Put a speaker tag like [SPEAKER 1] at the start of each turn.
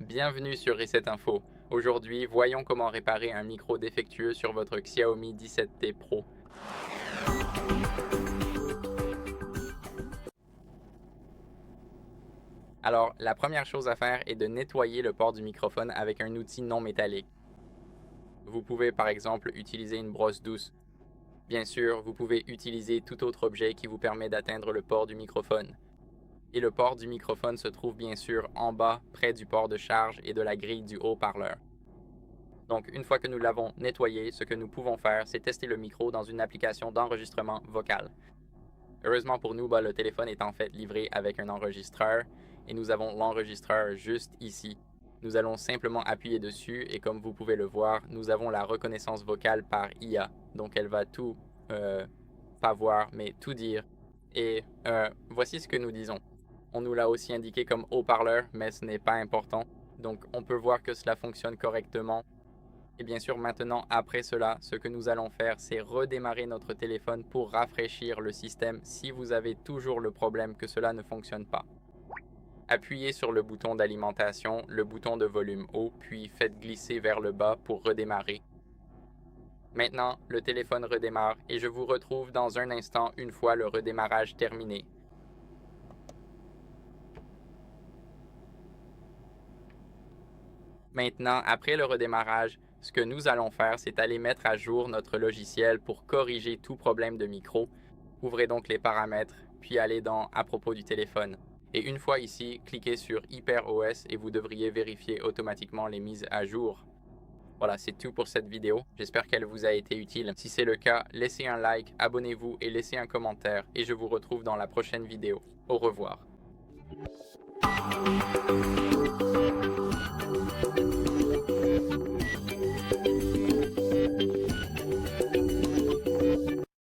[SPEAKER 1] Bienvenue sur Reset Info. Aujourd'hui, voyons comment réparer un micro défectueux sur votre Xiaomi 17T Pro. Alors, la première chose à faire est de nettoyer le port du microphone avec un outil non métallique. Vous pouvez par exemple utiliser une brosse douce. Bien sûr, vous pouvez utiliser tout autre objet qui vous permet d'atteindre le port du microphone. Et le port du microphone se trouve bien sûr en bas, près du port de charge et de la grille du haut-parleur. Donc, une fois que nous l'avons nettoyé, ce que nous pouvons faire, c'est tester le micro dans une application d'enregistrement vocal. Heureusement pour nous, le téléphone est en fait livré avec un enregistreur et nous avons l'enregistreur juste ici. Nous allons simplement appuyer dessus et comme vous pouvez le voir, nous avons la reconnaissance vocale par IA. Donc, elle va tout, pas voir, mais tout dire. Et voici ce que nous disons. On nous l'a aussi indiqué comme haut-parleur, mais ce n'est pas important. Donc, on peut voir que cela fonctionne correctement. Et bien sûr, maintenant, après cela, ce que nous allons faire, c'est redémarrer notre téléphone pour rafraîchir le système si vous avez toujours le problème que cela ne fonctionne pas. Appuyez sur le bouton d'alimentation, le bouton de volume haut, puis faites glisser vers le bas pour redémarrer. Maintenant, le téléphone redémarre et je vous retrouve dans un instant une fois le redémarrage terminé. Maintenant, après le redémarrage, ce que nous allons faire, c'est aller mettre à jour notre logiciel pour corriger tout problème de micro. Ouvrez donc les paramètres, puis allez dans À propos du téléphone. Et une fois ici, cliquez sur HyperOS et vous devriez vérifier automatiquement les mises à jour. Voilà, c'est tout pour cette vidéo. J'espère qu'elle vous a été utile. Si c'est le cas, laissez un like, abonnez-vous et laissez un commentaire. Et je vous retrouve dans la prochaine vidéo. Au revoir.